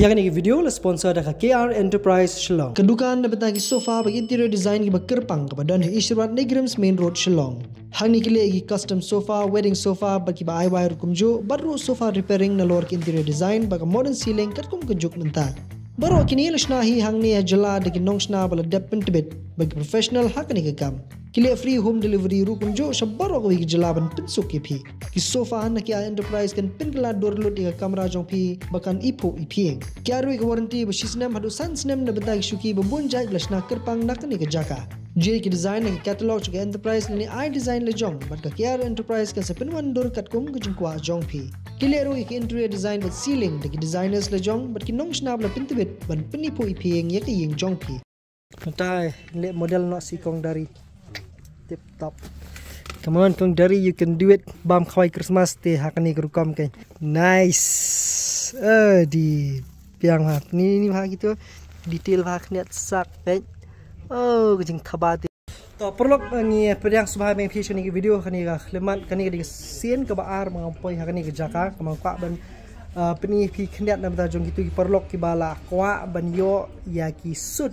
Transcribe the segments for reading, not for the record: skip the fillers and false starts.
Yang ini video le sponsor dah KR Enterprise Shillong. Kedukaan dapat lagi sofa bagi interior design ki berkerpang kepada Ishrat Negrams Main Road Shillong. Hang ni kile lagi custom sofa, wedding sofa bagi ba IY rukumjo, baru sofa repairing na lor ki interior design bagi modern ceiling kat kum kejuk mentah. Baru kini lesnahi hang ni jela deki nongsna bala depen tibet bagi professional hak ni kekam. Kile free home delivery rukumjo sabaro ko ki jela ban pensuk ki phi. Ki sofa na ki enterprise kan pingla dorlut di kamera jong phi bakan ipo ipieng. Ki aru ki warranty ba sisnem hadu sansnem na betag shuki ba bunjai lesna kerpang nak ni ke jaka. Je ki design na catalog ke enterprise ni I design le jong bat ka KR enterprise kan sepenwan dor kat kum ke jingkwa jong phi. Kile aru ki interior design with ceiling de ki designers le jong bat ki nongsna bla pintibet ban penipo ipieng ye ki yeng jong phi. Kantai le model no si kong dari tip top. Come on, Kong Dari, you can do it. Bam Khawai Christmas te hakani kerukam kai. Nice. Di piang hak ni hak gitu. Detail hak niat sak pet. Oh, kejing thabati. To perlok ni pedang subha meng phi ni video kani ka lemat kani ka sien ka baar mengampoi hakani ka jaka kamang kwa ban peni phi khniat na bata jong gitu ki perlok ki bala kwa ban yo ya ki sud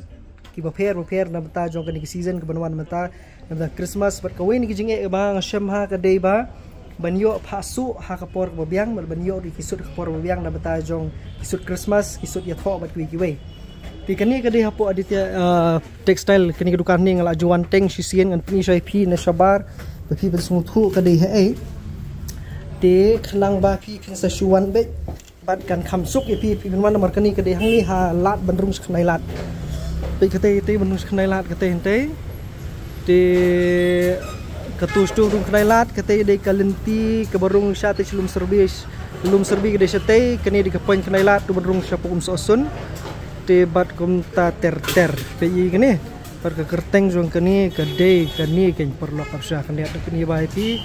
ki prepare na bata jong kani ki season ka banwan mata na Christmas bat kawin ki jinge ba ngasham ha ka day ba banyo phasu ha ka por ba biang mal banyo ri kisut ka por ba biang na bata jong kisut Christmas kisut ya tho bat ki we ti kani ka day hapo aditya textile kani ka dukan ni ngala juan teng sisien ngan pni shai phi na shabar ba phi ban sung thu ka day he te khlang ba phi phin sa shuan be bat kan kham suk ya phi ban man mar kani ka day hang ni ha lat ban rung skhnai lat pe ka te ban rung skhnai lat ka te hente di ketus tu rung kedai lat kata di kalenti kebarung syate lum serbi ke desa kini di kepoin kedai lat tu barung syapum sosun di bat kumta ter pe kini par ke kerteng jong kini kedai kini kan perlu kapsah kini ada kini baiti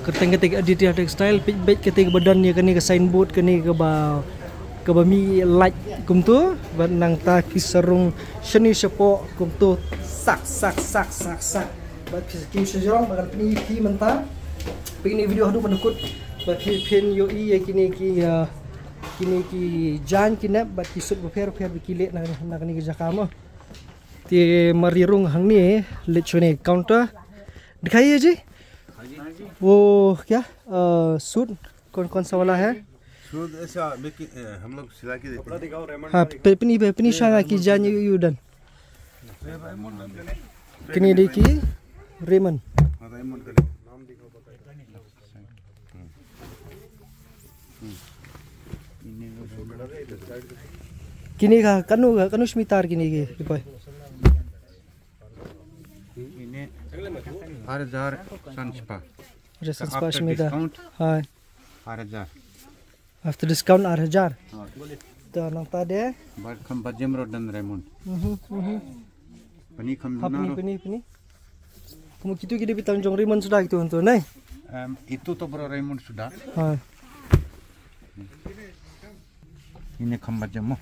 kerteng ketik aditya textile pit ketik badan ni kini ke signboard kini ke ba mi light kumtu bat nang ta kisarung sheni syapo kumtu sak bat kim sejong bagan pini pi mentah begini video hadu pendekut bat pin yo i kini ki jan kinap bat kisut befer bikilet na kini ke jakama ti marirung hang ni lechone counter दिखाइए जी वो क्या सूट कौन सा वाला है सूट ऐसा हम लोग सिला के देते हैं। हाँ पेपनी शांगा की जान यूडन kini diki Raymond kini ka kanu smitar kini ki boy ini 4000 sanspa smita hai 4000 after discount 8000 to nang tade bar kham bajam rodan Raymond Pani kham pani kamu gitu gede bitang jong Raymond sudah gitu untuk nai itu to bro Raymond sudah hai ini kham bajam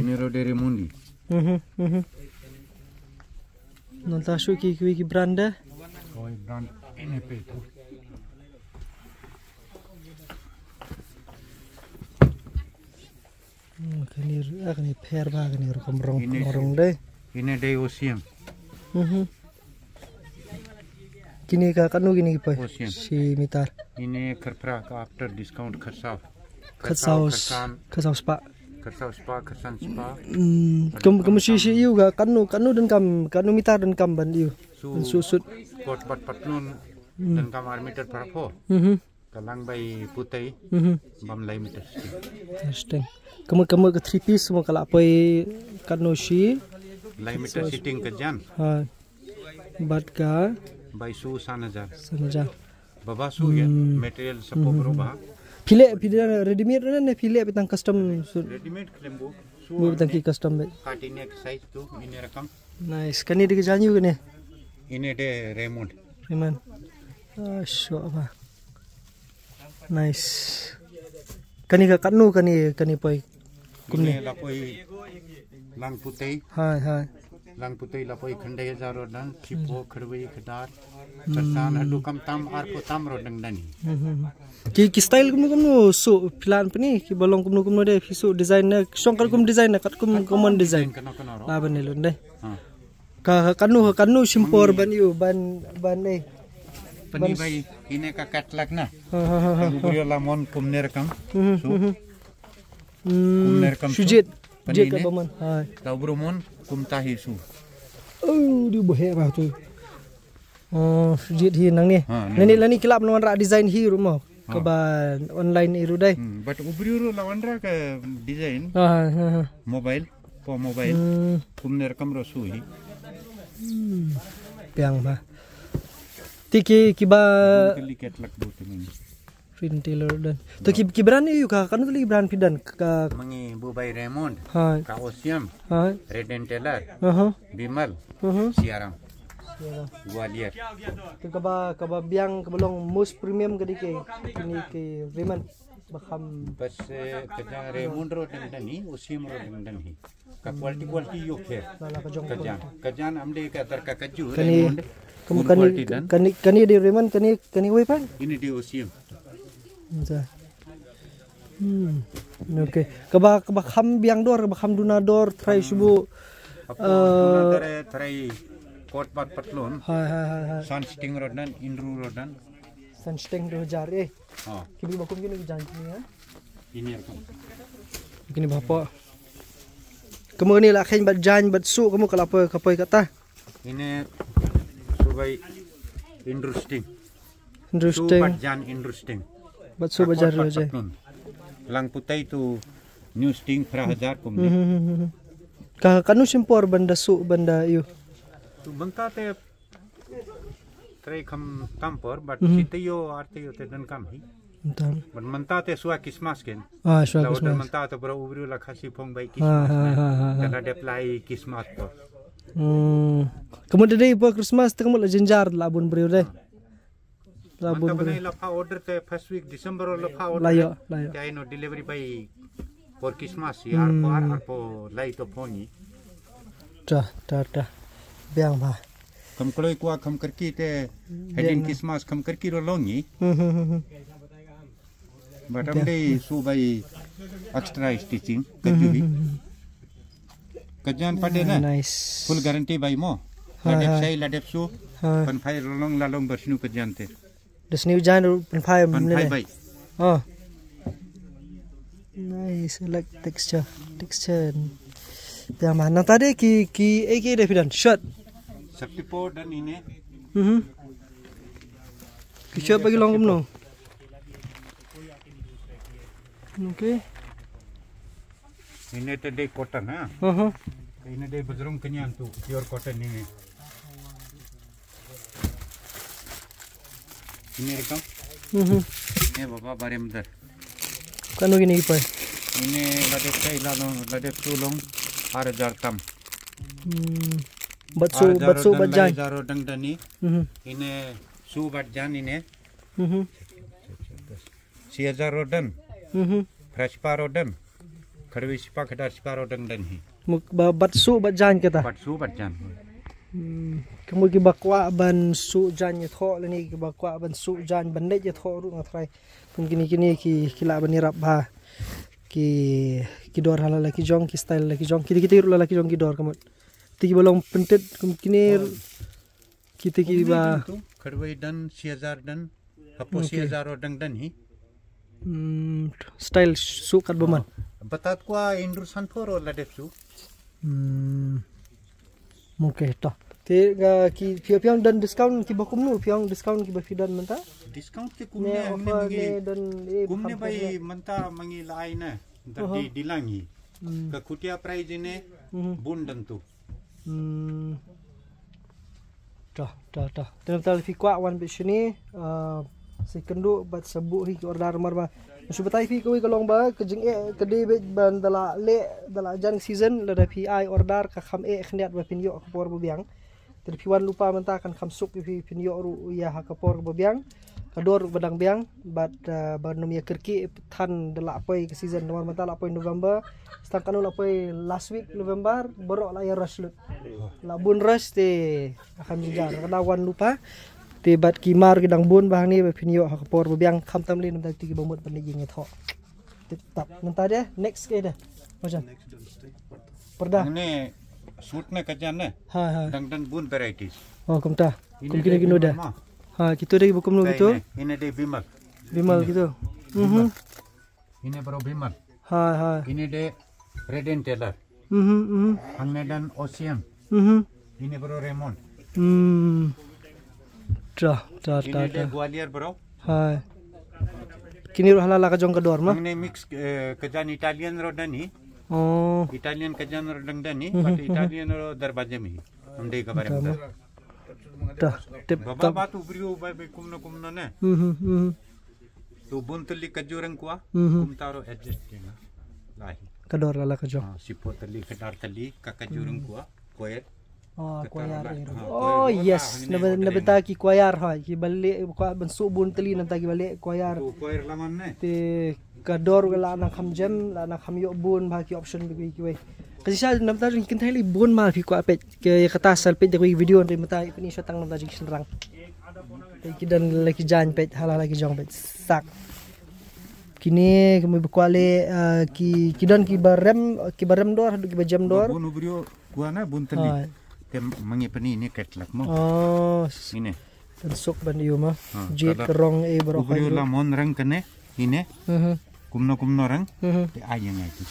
ini rode Raymondi nanta shu ki brand dah koi brand ini pe itu kani pair ba kani rong deh ini day OCM kini ka kanu gini pa si mitar ini kerpra ka after discount khasau spa kamu si yu ga kanu dan mitar dan kam ban yu susut kot bat patnun dan kamar meter parapho kalang bay putih bam lai meter steng kamu ke 3 piece semua kalau apa kanu si lai meter sitting ke jan ha bat ka by su sanajar baba su ya material sapo berubah pile ready made na pile bitang custom ready made klembo su bitang ki custom be cutting neck size tu ini rakam nice kani dik janyu kani ini de Raymond sure ba nice kani ka kanu kani poi kumne lapoi lang putih lang putih lapoi khandai zaro dan sipo khadwai khadar kersan hadu kam tam ar ko tam ro dang dani ki style kum su plan pani ki balong kum de fisu design na songkar kum design na kat kum common design la ban lun dai ka kanu simpor ban yu ban nei pani bai ine ka katlak na buriyo lamon kumner kam su kumner kam sujit je ka baman hai tau bromon kum tahi su di bohe ba tu sujit hi nang ni nani lani kelap lawan rak design hi rumah ke ban online iru dai but uburiyo lawan ra ka design mobile po mobile kumner kam ro su hi piang ba tiki kiba liket lak bu temin retailer dan to ki brand yu ka kan tu brand pidan ka mangi Bubai Raymond ha ka Osiam ha Reden Taylor Bimal Siaram Gwalior to ka ba biang ka balong most premium ka dike kini ke Raymond bakam बस कजा रेमोंड रो डंडनी उसीम रो डंडनी का क्वालिटी यो खे कजान हमले का तर का कजू Raymond kani di Raymond kani we pan ini di usim ja okay kaba kham biang dor kaba kham dunador try subu try coat बात पतलून हां सनस्टिंग रोडन इंड्रू रोडन सनस्टिंग 2000 हां किबी बकुम किने janji ya ini rekam kini bapak kamu ni lah khain bat jan bat su kamu kalapa kapoi kata ini subai interesting bat jan interesting bat su bajar roje lang putai tu new sting fra hazar kum ka kanu simpor banda su banda yu tu bangta te try kam tampor but sitayo artiyo te dan kam hi entam but manta te suwa kismas ken suwa kismas manta te bro ubri la khasi phong bai kismas kana apply kismas to kemudian dari Christmas kamu la jenjar labun beriu deh labun beriu la pa order te first week December la pa order layo ya no delivery by for Christmas ya arpo lai to phoni ta biang ba kam kloi kwa kam karki te hedin Christmas kam karki ro longi but amde su bai extra stitching kajuhi kajan pade na nice full guarantee bai mo ladep sai ladep su pan phai long la long bersinu kajan te des new jan pan phai bai nice like texture biang mana tadi ki ek defidan shirt Saktipo dan ini ki shirt bagi long no okay ini tadi cotton ha ini deh bajrong kenyan tu pure cotton ini rekam ini bapak baremdar kanu gini ipai ini ladep sai ladep sulong 6000 tam batsu bajan zaro dangdani ini su bajan ini 6000 rodan fresh parodan khadwi sipa khadar sipa rodan dan hi batsu bajan kita batsu bajan kamu ki bakwa ban su jan ye tho lani ki bakwa ban su jan ban ne ye tho ru ngatrai pun kini kila ban rap ba ki dor hala laki jong ki style laki jong kita ru laki jong ki dor kamu tiki balong pentet kini kita ki ba khadwi dan 6000 dan hapo 6000 rodan dan hi style su kat baman batat kwa indur sanforo ladep su mungkin toh te ki piang dan discount ki bakum nu piang discount ki bafidan menta discount ki kumne ne dan kumne bai menta mangi lai na di dilangi ka kutia price ne bun dan tu toh tental fi kwa wan be sini sekendo bat sabu hi order marba subatai fi koi kalong ba kejing kede be ban dala jang season la pi ai order ka kham khniat ba pin yo kapor bu biang ter fi wan lupa menta kan kham suk fi pin yo ru ya ha kapor bu biang kador badang biang but banomia kerki than de la poi ke season nomor mata la poi November stang kanu la poi last week November borok la ya rush lut la bun rush te akan jijar kadawan lupa te bat kimar gedang bun bahang ni pinyo hakapor biang kham tamli nam tak tigi bomot pan ngi tho tap nanta dia next ke dah macam perda ini suit ne kajan ne ha dan bun varieties oh kumta kum kini dah ha kita dah bukum lu gitu ini de bimal gitu ini baru bimal ha ini de red and tailor hangne dan ocean ini baru remon ini de Gwalior bro ha kini halala ka jong kador mah hangne mix kajan Italian ro dani oh Italian kajan ro dani but Italian ro darbaje mi हमदे के बारे में बाबा बात उबरियो बाय कुमनो ने तो बुंतली कजोरंग कुआ कुमतारो एडजस्ट केना लाही kador lala ka jong सिपोतली कटारतली का कजोरंग कुआ कोयर kuayar oh yes nabata ki kuayar ha ki balik ko bensu bunteli nanta ki balik kuayar तो कोयर laman ne te kador la na kham jem la na kham yo bun ba ki option bi ki we kasi siya namta rin kintai li bun mal fi ko apet ke kata sal pet ko video ntai mata ipini siya tang namta jing senrang ki dan lagi jan pet hala lagi jong pet sak kini kami berkuale ki dan ki barem dor hadu ki bajam dor bun ubrio kuah na bunteli ke mangipani ini ketlak mo oh ini dan sok bandiyo ma jet kerong e bro ubrio la mon rang kene ini kumno rang te ayang itu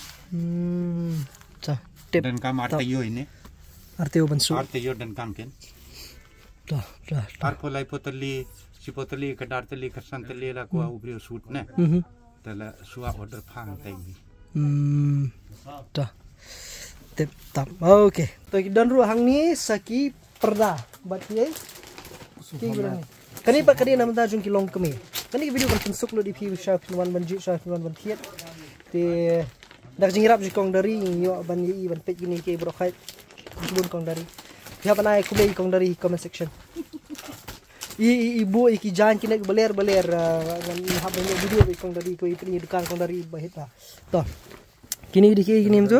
cha tip dan kam artiyo ini artiyo bansu artiyo dan kamken arpolai potali sipotali kadartali kasantali la kuah ubrio suit ne tala suah order phang taimi tip tap okay to dan ru hang ni saki perda bat ye ki gurang kani pa kadi nam ta jung kilong kami kani video kan pensuk lo di pi sha wan banju sha wan ban thiet te dak jingrap jikong dari yo ban yi ban pet gini ke bro khai bun kong dari ya panai ku be kong dari comment section ibu iki jan kini beler ngan habang video kong dari ko ipini dukan kong dari bahita to kini di kini tu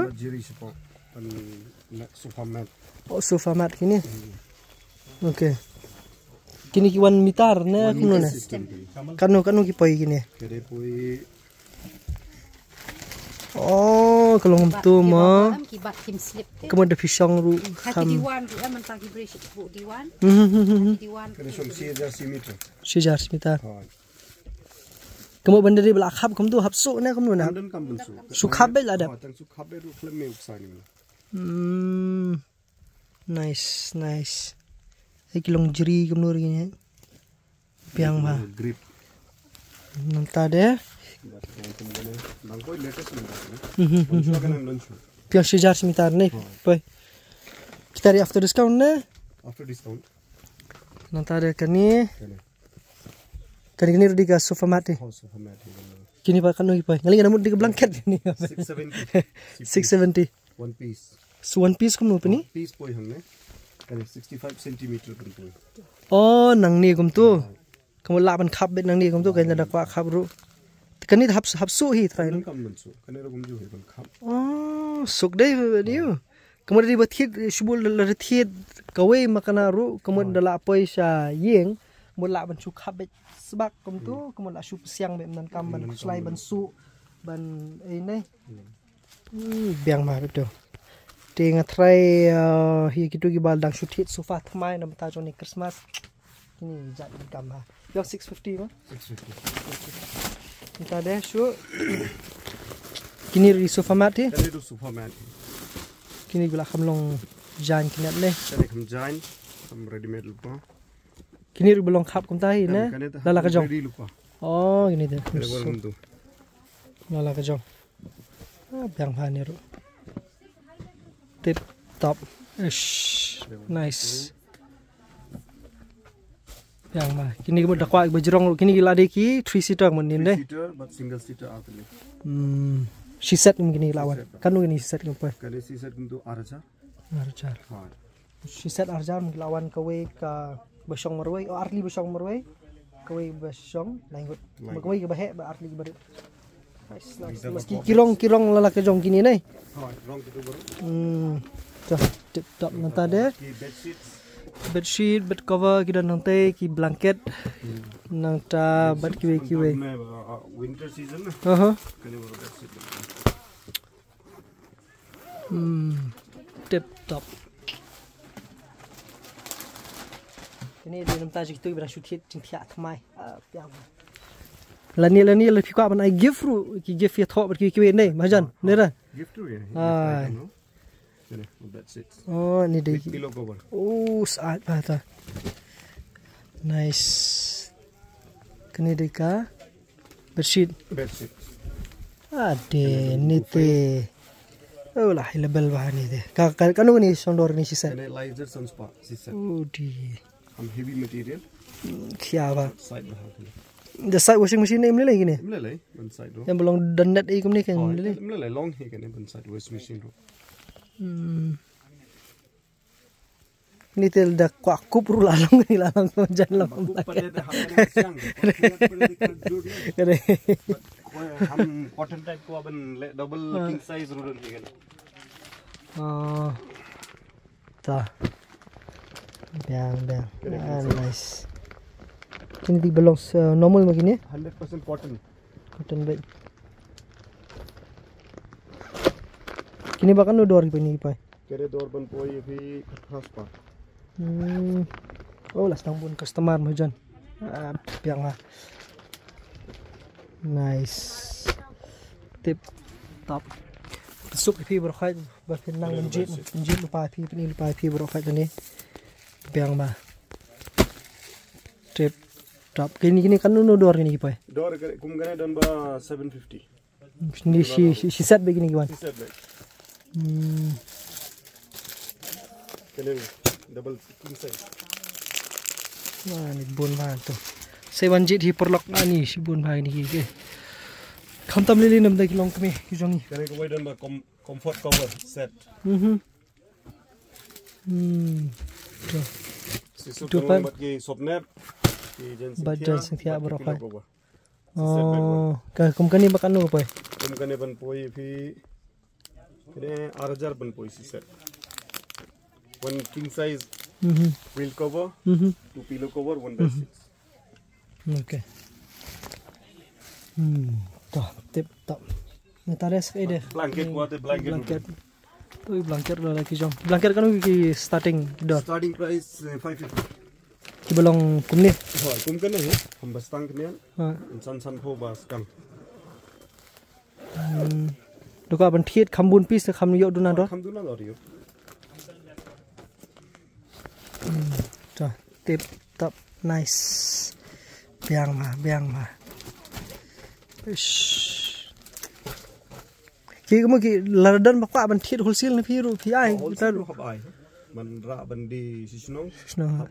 sofa mat kini okay kini kiwan mitar na kuno na kanu ki poi kini oh kalau tu mah kamu ada pisang ru kam diwan ru man tagi bresh bu diwan diwan sejar smita kamu benda di belakap kamu tu hapsu na kamu na sukhab bel ada nice kilong jeri kamu gini piang mah grip nanta deh piang sejar smita ni poi kita di after discount nanta deh kani di ka sofa mat ni kini pa kanu ipai ngali namut di blanket ni 670 one piece one piece kamu pani piece poi hamne 65 cm pun oh nang ni kum tu kamu la ban khap bet nang ni kum tu kan da kwa khap ru kani hapsu hi trai kam mansu kane rum ju he ban khap oh suk dai diu kamu di bathit shubul la thit kawe makana ru kamu dala poisa yeng mula ban su khap bet sebab kamu tu kamu la shup siang bet nan kam ban slai ban su ban ini biang mah betul Tinga try hi kitu gi baldang shutit sofa thamai na mata joni Christmas ini jadi kam ha yo 650 ma 650 kita deh shu kini ri sofa mat hi kane du sofa mat kini gula khamlong jan kinat le kane kham jan kham ready made lupa kini ri belong khap kum tai na lala ka jong oh gini deh lala ka jong biang ha ni ru tip top nice yang mah kini kamu dakwa bajrong kini gila deki 3 seater menin deh but single seater atli she set gini lawan kan gini set kamu kali she set untuk arjar she set arjar lawan kawe ka basong marwai arli basong marwai kawai basyong langut. Kawai ke bahek ba arli baru. Nice. Meski kirong lala ke jong kini nih. Wrong itu baru. Tuh tip top nanti deh. Bed sheet, bed cover kita nanti ki blanket. Nanti bed kiwe. Winter season na. Kani baru bed sheet. Tip top. Ini dia nampak je kita berasut hit cinta kemai. Lani lebih kuat mana gift ru ki gift ya thok berkiwe ni majan ni dah. Gift tu ya. Ini bed sheet. Oh ni dia. Pillow cover. Oh saat bahasa. Nice. Kini dia ka bedsheet. Bed sheet. Ade ni te. Oh lah level bahan ni deh. Kanu ni sondor ni sisa. Ini laser sunspa sisa. Oh di. Heavy material. Kia ba. Side bahan. The side washing machine ni lagi ni. Melelai ban side ro. Yang belum dandat ikum ni kan melelai. Melelai long he kan ban side washing machine ro. Ni tel dah kuak kup ru lalang ni lalang jalan lam. Kare. हम cotton type को अपन double king size rural ही gun ta biang nice ini di belong normal begini 100% cotton bed kini bahkan udah dor ini pai kere dor ban poi भी खास पा oh las tangpun customer majan biang lah nice tip top sup pi berkhait berpinang menjit lupa pi berkhait ni biang ba tip top kini kan nu dor ni pai dor kum gane dan ba 750 ni si set begini gwan si set bag kene double king size wah ni bon ba tu saya wanjit hi perlok ni si bon ba ni ke kham tam lili nam da ki long kami ki jongi kene ko dan ba comfort cover set tu pa bat ki sopnap ki badan sentia berokhat oh ka kum kani bakan no pai kum kane ban poi phi kene 8000 ban poi si set one king size wheel cover two pillow cover one bed sheet okay tip top netares ide blanket kuat blanket tu blanket lo lagi jong blanket kan ki starting starting price 550 ki belong kumni kum kane he hum bastang kane san pho bas kang doka ban thiet khambun pis kham yo duna do kham duna do yo tip top nice biang ma ki mo ki lardan bakwa ban thiet wholesale na phiru phi ai ta ru khab ai man ra ban di sisnong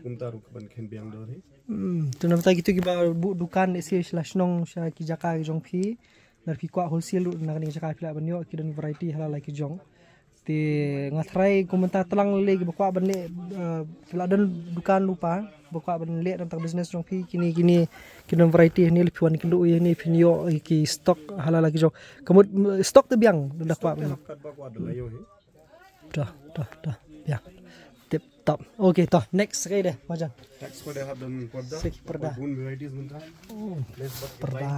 kum ta ru ban khen biang do he tu nam ta gitu ki ba bu dukan isi slashnong sha ki jaka ki jong phi nar phi kwa wholesale ru na ni jaka phi la ban yo ki dan variety hala ki jong ti ngatrai komentar telang le ki bakwa ban le pila dan dukan lupa bakwa ban le tentang business jong phi kini kinon variety ni le phi kindu ye ni phi yo ki stock hala lagi jong kemud stock tu biang dah kwa ban dah biang tip top okay toh next sekali deh macam next ko de dan porda perda bun varieties bunta perda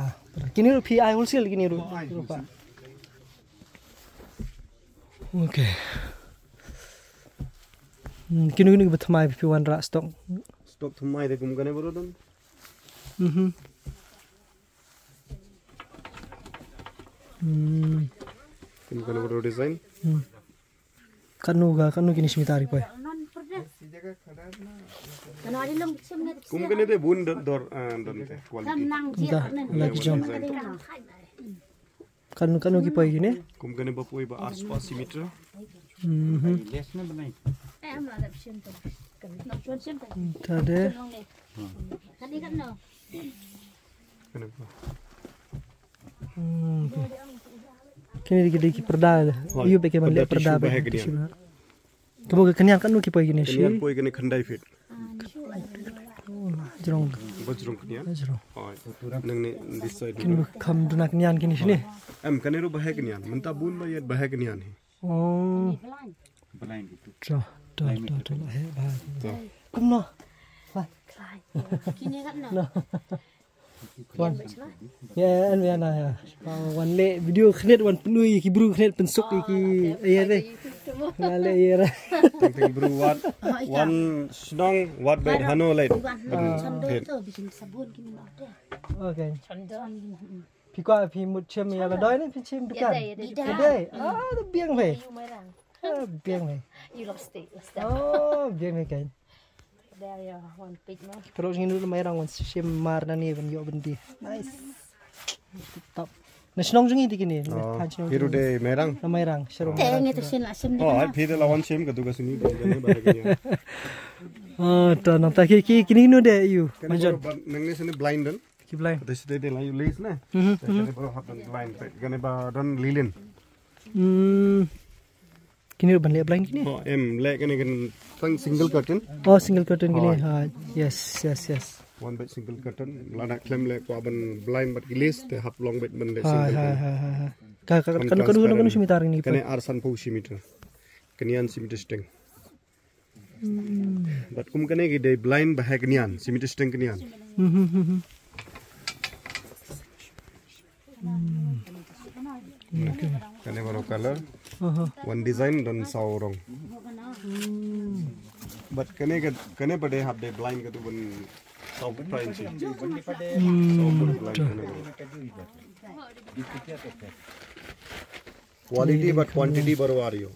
kini ru phi ai wholesale kini ru lupa okay kini bethamai phi wan ra stock thumai de kum gane baro dan kum gane baro design kanu kini smitari pai kum gane de bun dor dan quality lagi jom kanu ki pai gini kum gane ba poi ba 8 cm less ना बनाई tade kini dikit perda iyo beke man le perda kebo kenyang kanu ki pai gini kenian poi gane khandai fit jrong bajrong knian. Ajro. Hoi. Nang ni this side. Kin kham dunak nian kini sini. Kaneru bahaya knian. Menta bun ba yet bahaya knian. Oh. Blind itu. Tra. Tra. Tra. He ba. So. Kum no. Kini kan No. no. Wan. Ya an ya na ya. Wan le video khnet wan penui ki bru khnet pensuk ki ayer deh. Ngale ayer. Teng bro one snong what bed hano light. Condo tu bikin sabun kini ada. Okay. Condo. Pi kwa pi mut chem ya la doi ni pi chem dekat. Dei. Ah, tu biang ve. Biang ve. You lost it. Oh, biang ve kan. There you one big no. Terus ini dulu main wan chem mar na ni ban yo bendi. Nice. Top. Nasionong jungi di kini. Hiru de merang. Na mairang serong. Teng itu sin lah sim. Oh, ai phi de lawan sim ka tu ka suni de jane bahaya knian. Oh, tu nampak kini nu deh you. Majon. Nang ni sini blind dan. Ki blind. This day de la you lace na. Kane baru hap dan blind. Kane ba dan lilin. Kini ban le blind kini. Oh, le kane kan tang single curtain. Oh, single curtain kini. Ha, yes. One bed single curtain. Lada klem le ko ban blind but lace te hap long bed ban le Ha. single. Kan simitar ini. Kane arsan pau simeter. Kanian simeter steng. But kum kane ki de blind bahaya kanian simeter steng kanian. Kane baru color. One design dan saurong. But kane pada hab de blind ka tu ban sau prime si. Quality but quantity baru आ रही हो.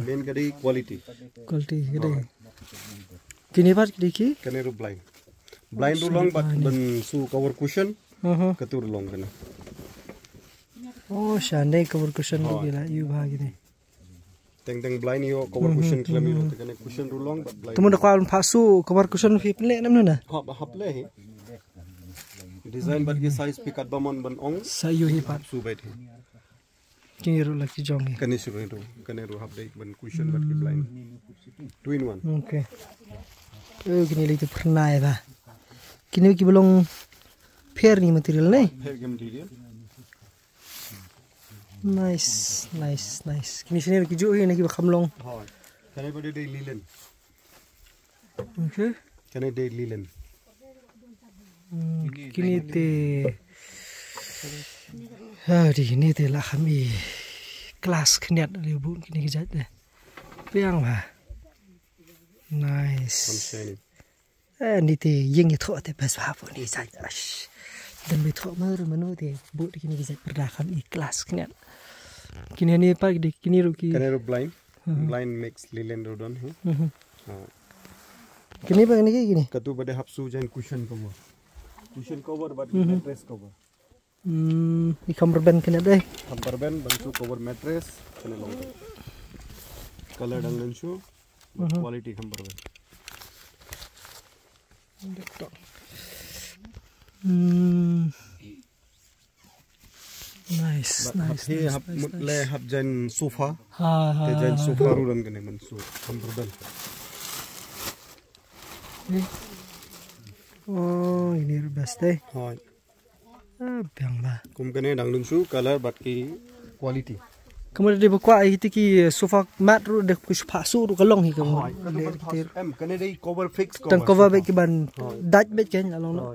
Main kadi quality. Quality gede. Kini part ki? Kane ru blind. Blind ru long but ban su cover cushion. Katur long kana. Oh, shande cover cushion tu gila. You bahagi ni. Teng blind yo cover cushion klem yo. Kane cushion ru long but blind. Tumu dah kual pasu cover cushion fi pelek namnu na. Hap le hi. Design but ki size pikat bamon ban ong. Sayu hi part. Su bait hi. Kini ru lagi jongi. Kane su ru kane ru hap de ban cushion but ki blind. 2 in 1. Okay. Kini lagi pernah ya bah. Kini ki belum fair ni material ni. Fair game material. Nice. Kini sini lagi jauh ni ki bakam long. Hai. Kane pada de linen. Okay. Kane de linen. Kini te. Di ni te lah kami kelas keniat lebun kini kejat deh. Piang bah. Nice. Ni te yang itu te pas apa ni saja. Dan betul mana te buat kini kejat berdakam ikhlas keniat. Kini ni apa kini ruki. Kane ru blind. Blind mix linen ru don hi. Kini apa kini? Katu pada hap su jan cushion cover. Cushion cover but mattress cover. Ikan berben kena deh. Hamper band bantu cover mattress kane long. Color dangan shoe. Quality hamper band. Nice. Le hab jan sofa. Ha. Ke jan sofa ru ran kane man su hamper band. Oh, ini best deh. Hai. Biang bah. Kum kane dangan shoe color but ki quality. Kemudian dia berkuat itu ki sofa mat ru dek kus pasu ru kalong hi kamu. Kane dei cover fix cover. Dan cover baik ki ban daj baik kan along no.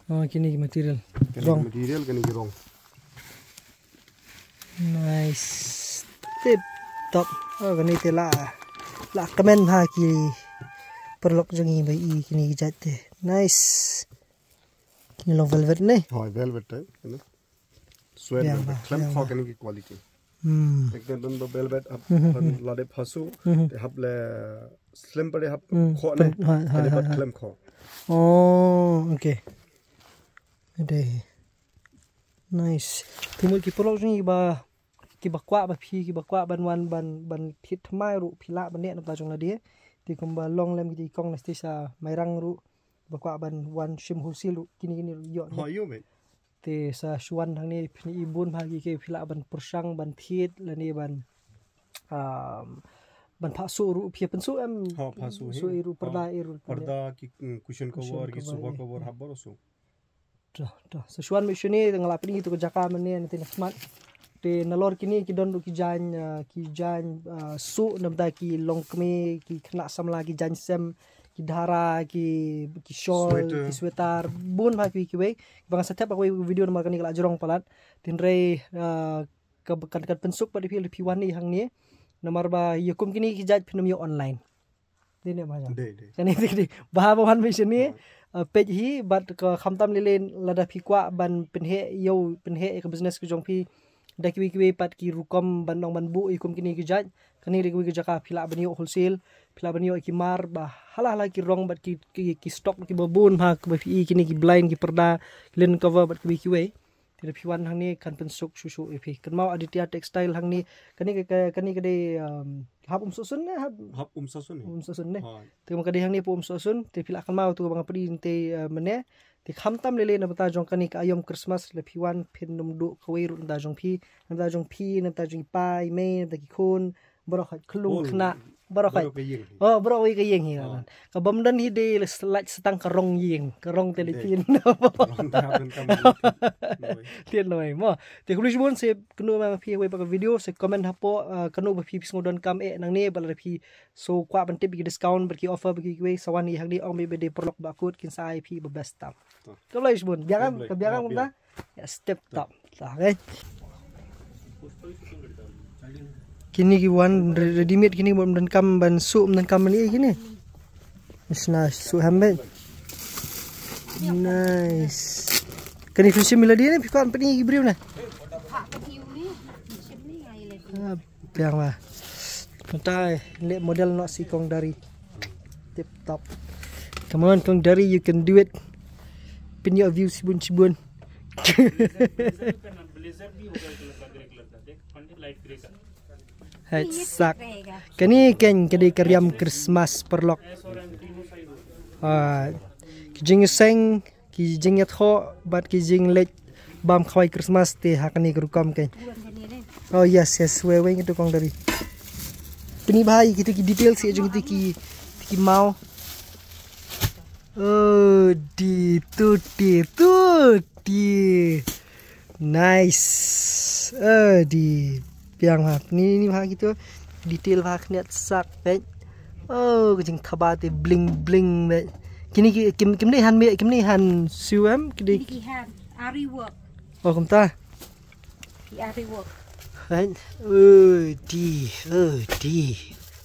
Oh, kini material. Wrong. Material kane ki wrong. Nice. Tip top. Oh, kini te la kamen ha ki perlok jangi bai i kini jate. Nice. Kini long velvet ni. Hai velvet type kane. Sweat velvet. Clamp for kane ki quality. Ek dan velvet up lade phasu te hap le slim pade hap kho ne kane bat clamp kho. Oh, okay. Ada. Nice. Timur ki perlok jangi ba ki bakwa ba phi ki bakwa ban wan ban thit mai ru phila ban ne na pa jong la dia. Ti kamba long lem ki kong na stisa mairang ru bakwa ban wan shim hulsil ru kini yo. Hai yo me. Te sa shuan thang ni phni ibun bhagi ke phila ban pursang ban thit la ni ban ban pha so ru phia pen so em हाँ फासू so iru पर्दा की cushion cover की sofa cover Hebbar so so shuan me shuni ngala pini tu jaka mane nanti smart te nalor kini ki don ki jan su namda ki longkme ki khna samla ki jan sem ki dhara ki shawl ki sweater bun bha ki we bang satep aku video nama kani kala jorong palat tinrei kan pensuk pada pi wani hang ni nomor ba yakum kini ki jaj pinum yo online dene ma ja kani tikdi bahawan me shuni page hi bat ka khamtam lilen lada phi kwa ban penhe yo penhe ke business ku jong phi da ki pat ki rukom ban nong ban bu ikum kini ki jaj kani le ki jaka phila ban yo wholesale phila ban yo ki mar ba hala ki rong bat ki stock ki babun ha ki phi kini ki blind ki perda len cover bat ki we tira phi wan hang ni kan pensuk susu phi kan mau aditya textile hang ni kani kade hap susun ne hap susun ne te ma kade hang ni pu susun te phila kan mau tu bang padi te mane te khamtam lele na bata jong kani ka ayom Christmas le phi wan phin num du khoi ru da jong phi na ta jong pai me ta ki khun bro khat khulung khna bro khat bro wi ka yeng hi ka bam dan hi de lach setang karong yeng karong telepin tian noi mo te kulis bon se kenu ma phi we pa video se comment hapo kenu ba phi ngodon kam nang ne bal phi so kwa ban tip discount ber ki offer ber ki we sawan hi hang ni ong be de prolog ba kut kin sai phi ba best tam to lais bon biarkan mumta step top okay kini ki wan ready made kini buat dan kam ban su dan kam ni kini isna su hambe nice kani fusi mila dia ni pikon pani gibriu na biang lah pantai le model no si kong dari tip top come on kong dari you can do it pin your view sibun Sak. Kani ken kedi karyam Christmas perlok. Kijing seng kijing yatho bat kijing lek bam khawai Christmas te hakani grukam ken. Oh yes wewe itu kong dari. Pini bhai kita ki detail si jong ki mau. Oh di nice. Di piang hak ni hak gitu detail hak net sak bet oh kejing khabate bling bet kini kim ni han suam kini han ari work oh kumta ari work han di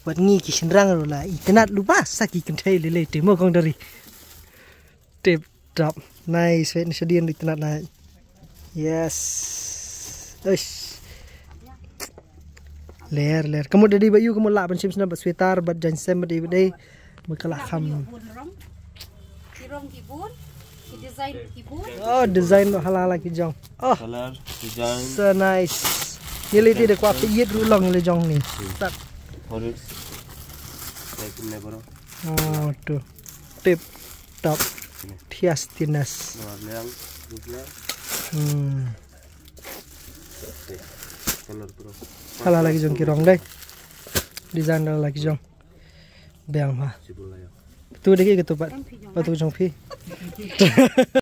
wat ngi ki senrang ro la ikanat lupa saki kentai lele demo kong dari tip top nice bet ni sedian di tenat na yes ler kamu dari bayu kamu lak pensim sena sweater bat jansem bade makalah kham oh design halala ki jong oh color design so nice yeli ti de kwa piyet rulong le jong ni tak oh tu tip top thias tinas halal lagi jong kirong deh design lagi jong beang mah tu deki ketupat batu jong pi